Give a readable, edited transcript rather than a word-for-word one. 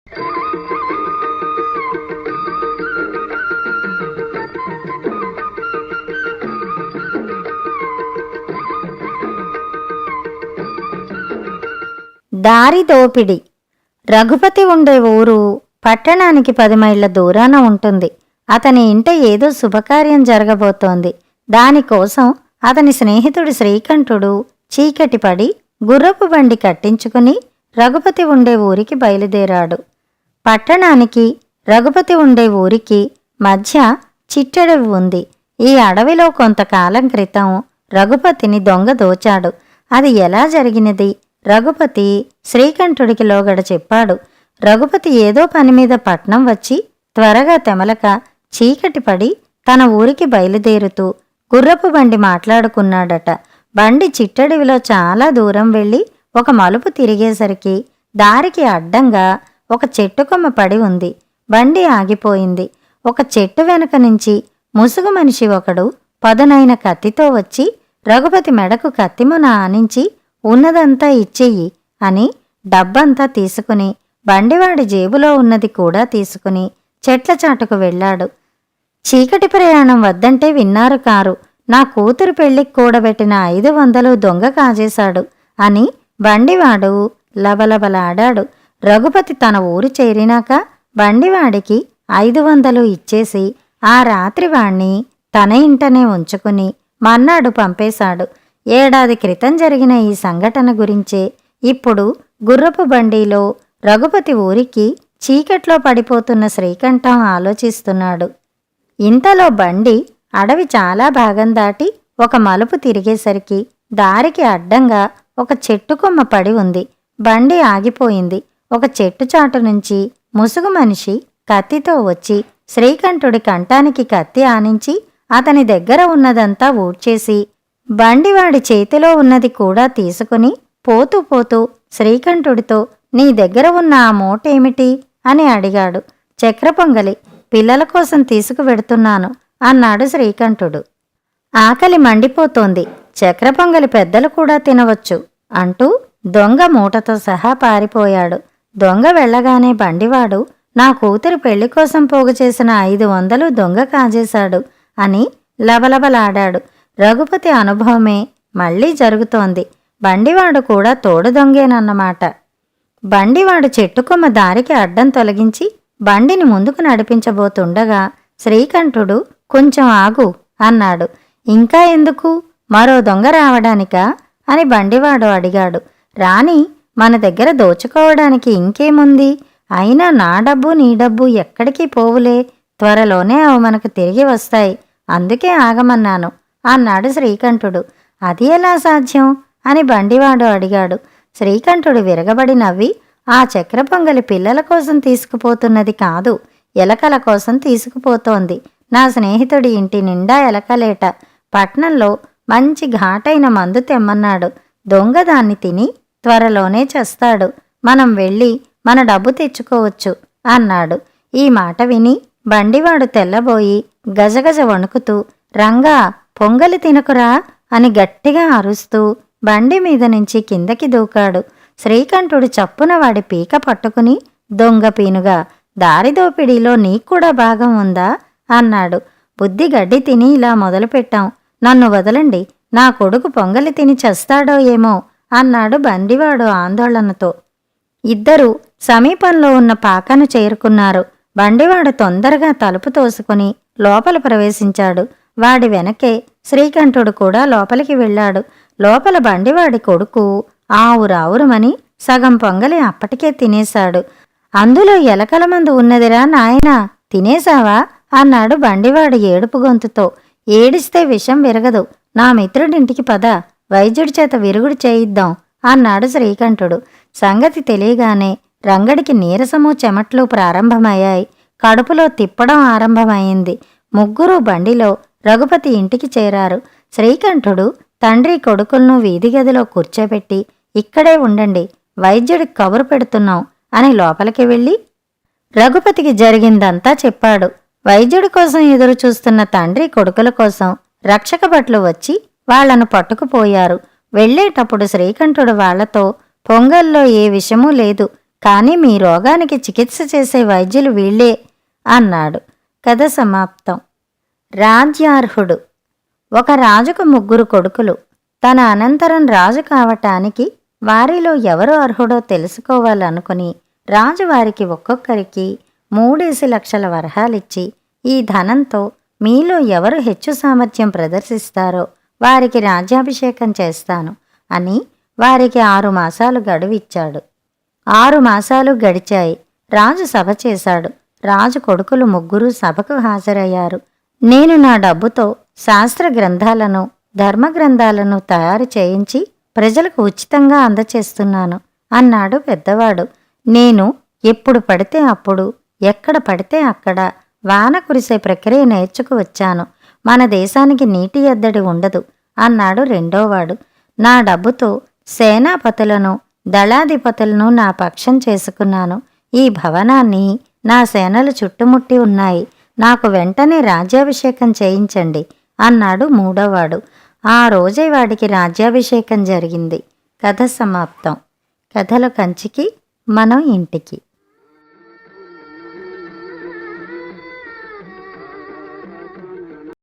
దారి దోపిడి. రఘుపతి ఉండే ఊరు పట్టణానికి 10 మైళ్ళ దూరాన ఉంటుంది. అతని ఇంట ఏదో శుభకార్యం జరగబోతోంది. దానికోసం అతని స్నేహితుడు శ్రీకంఠుడు చీకటిపడి గుర్రపు బండి కట్టించుకుని రఘుపతి ఉండే ఊరికి బయలుదేరాడు. పట్టణానికి రఘుపతి ఉండే ఊరికి మధ్య చిట్టడవి ఉంది. ఈ అడవిలో కొంతకాలం క్రితం రఘుపతిని దొంగ దోచాడు. అది ఎలా జరిగినది రఘుపతి శ్రీకంఠుడికి లోగడ చెప్పాడు. రఘుపతి ఏదో పనిమీద పట్నం వచ్చి త్వరగా తెమలక చీకటిపడి తన ఊరికి బయలుదేరుతూ గుర్రపు బండి మాట్లాడుకున్నాడట. బండి చిట్టడివిలో చాలా దూరం వెళ్ళి ఒక మలుపు తిరిగేసరికి దారికి అడ్డంగా ఒక చెట్టు కొమ్మ పడి ఉంది. బండి ఆగిపోయింది. ఒక చెట్టు వెనక నుంచి ముసుగు మనిషి ఒకడు పదునైన కత్తితో వచ్చి రఘుపతి మెడకు కత్తిమున ఆనించి ఉన్నదంతా ఇచ్చెయ్యి అని డబ్బంతా తీసుకుని బండివాడి జేబులో ఉన్నది కూడా తీసుకుని చెట్ల చాటుకు వెళ్ళాడు. చీకటి ప్రయాణం వద్దంటే విన్నారు కారు. నా కూతురు పెళ్లికి కూడబెట్టిన 500 దొంగ కాజేశాడు అని బండివాడు లబలబలాడాడు. రఘుపతి తన ఊరు చేరినాక బండివాడికి 500 ఇచ్చేసి ఆ రాత్రి వాణ్ణి తన ఇంటనే ఉంచుకుని మర్నాడు పంపేశాడు. ఏడాది క్రితం జరిగిన ఈ సంఘటన గురించే ఇప్పుడు గుర్రపు బండిలో రఘుపతి ఊరికి చీకట్లో పడిపోతున్న శ్రీకంఠం ఆలోచిస్తున్నాడు. ఇంతలో బండి అడవి చాలా భాగం దాటి ఒక మలుపు తిరిగేసరికి దారికి అడ్డంగా ఒక చెట్టు కొమ్మ పడి ఉంది. బండి ఆగిపోయింది. ఒక చెట్టు చాటు నుంచి ముసుగు మనిషి కత్తితో వచ్చి శ్రీకంఠుడి కంఠానికి కత్తి ఆనించి అతని దగ్గర ఉన్నదంతా ఊడ్చేసి బండివాడి చేతిలో ఉన్నది కూడా తీసుకుని పోతూ పోతూ శ్రీకంఠుడితో నీ దగ్గర ఉన్న ఆ మూటేమిటి అని అడిగాడు. చక్ర పొంగలి, పిల్లల కోసం తీసుకువెడుతున్నాను అన్నాడు శ్రీకంఠుడు. ఆకలి మండిపోతోంది, చక్ర పొంగలి పెద్దలు కూడా తినవచ్చు అంటూ దొంగ మూటతో సహా పారిపోయాడు. దొంగ వెళ్ళగానే బండివాడు నా కూతురు పెళ్లి కోసం పోగు చేసిన 500 దొంగ కాజేశాడు అని లబలబలాడాడు. రఘుపతి అనుభవమే మళ్లీ జరుగుతోంది. బండివాడు కూడా తోడు దొంగేనన్నమాట. బండివాడు చెట్టుకొమ్మ దారికి అడ్డం తొలగించి బండిని ముందుకు నడిపించబోతుండగా శ్రీకంఠుడు కొంచెం ఆగు అన్నాడు. ఇంకా ఎందుకు, మరో దొంగ రావడానికా అని బండివాడు అడిగాడు. రాని, మన దగ్గర దోచుకోవడానికి ఇంకేముంది, అయినా నా డబ్బు నీ డబ్బు ఎక్కడికి పోవులే, త్వరలోనే అవి మనకు తిరిగి వస్తాయి, అందుకే ఆగమన్నాను అన్నాడు శ్రీకంఠుడు. అది ఎలా సాధ్యం అని బండివాడు అడిగాడు. శ్రీకంఠుడు విరగబడి నవ్వి ఆ చక్ర పొంగలి పిల్లల కోసం తీసుకుపోతున్నది కాదు, ఎలకల కోసం తీసుకుపోతోంది. నా స్నేహితుడి ఇంటి నిండా ఎలకలేట. పట్నంలో మంచి ఘాటైన మందు తెమ్మన్నాడు. దొంగ దాన్ని తిని త్వరలోనే చస్తాడు. మనం వెళ్ళి మన డబ్బు తెచ్చుకోవచ్చు అన్నాడు. ఈ మాట విని బండివాడు తెల్లబోయి గజగజ వణుకుతూ రంగా పొంగలి తినకురా అని గట్టిగా అరుస్తూ బండి మీద నుంచి కిందకి దూకాడు. శ్రీకంఠుడు చప్పున వాడి పీక పట్టుకుని దొంగ పీనుగా, దారిదోపిడీలో నీక్కూడా భాగం ఉందా అన్నాడు. బుద్ధి గడ్డి తిని ఇలా మొదలుపెట్టాం, నన్ను వదలండి, నా కొడుకు పొంగలి తిని చస్తాడో ఏమో అన్నాడు బండివాడు ఆందోళనతో. ఇద్దరూ సమీపంలో ఉన్న పాకను చేరుకున్నారు. బండివాడు తొందరగా తలుపు తోసుకుని లోపల ప్రవేశించాడు. వాడి వెనకే శ్రీకంఠుడు కూడా లోపలికి వెళ్ళాడు. లోపల బండివాడి కొడుకు ఆవురావురమని సగం పొంగలి అప్పటికే తినేశాడు. అందులో ఎలకల మందు ఉన్నదిరా నాయనా, తినేశావా అన్నాడు బండివాడు ఏడుపు గొంతుతో. ఏడిస్తే విషం విరగదు, నా మిత్రుడింటికి పద, వైద్యుడి చేత విరుగుడు చేయిద్దాం అన్నాడు శ్రీకంఠుడు. సంగతి తెలియగానే రంగడికి నీరసము చెమట్లు ప్రారంభమయ్యాయి. కడుపులో తిప్పడం ఆరంభమైంది. ముగ్గురు బండిలో రఘుపతి ఇంటికి చేరారు. శ్రీకంఠుడు తండ్రి కొడుకులను వీధి గదిలో కూర్చోబెట్టి ఇక్కడే ఉండండి, వైద్యుడికి కబురు పెడుతున్నాం అని లోపలికి వెళ్ళి రఘుపతికి జరిగిందంతా చెప్పాడు. వైద్యుడి కోసం ఎదురు చూస్తున్న తండ్రి కొడుకుల కోసం రక్షక భటులు వచ్చి వాళ్లను పట్టుకుపోయారు. వెళ్లేటప్పుడు శ్రీకంఠుడు వాళ్లతో పొంగల్లో ఏ విషమూ లేదు, కానీ మీ రోగానికి చికిత్స చేసే వైద్యులు వీళ్ళే అన్నాడు. కథ సమాప్తం. రాజ్యార్హుడు. ఒక రాజుకు 3 కొడుకులు. తన అనంతరం రాజు కావటానికి వారిలో ఎవరు అర్హుడో తెలుసుకోవాలనుకుని రాజు వారికి ఒక్కొక్కరికి 3 లక్షల వరహాలిచ్చి, ఈ ధనంతో మీలో ఎవరు హెచ్చు సామర్థ్యం ప్రదర్శిస్తారో వారికి రాజ్యాభిషేకం చేస్తాను అని వారికి 6 మాసాలు గడువిచ్చాడు. 6 మాసాలు గడిచాయి. రాజు సభ చేశాడు. రాజు కొడుకులు 3 సభకు హాజరయ్యారు. నేను నా డబ్బుతో శాస్త్ర గ్రంథాలను, ధర్మ గ్రంథాలను తయారు చేయించి ప్రజలకు ఉచితంగా అందచేస్తున్నాను అన్నాడు పెద్దవాడు. నేను ఎప్పుడు పడితే అప్పుడు, ఎక్కడ పడితే అక్కడ వాన కురిసే ప్రక్రియ నేర్చుకు వచ్చాను. మన దేశానికి నీటి ఎద్దడి ఉండదు అన్నాడు రెండోవాడు. నా డబ్బుతో సేనాపతులను, దళాధిపతులను నా పక్షం చేసుకున్నాను. ఈ భవనాన్ని నా సేనలు చుట్టుముట్టి ఉన్నాయి. నాకు వెంటనే రాజ్యాభిషేకం చేయించండి అన్నాడు మూడోవాడు. ఆ రోజే వాడికి రాజ్యాభిషేకం జరిగింది. కథ సమాప్తం. కథలు కంచికి, మనం ఇంటికి.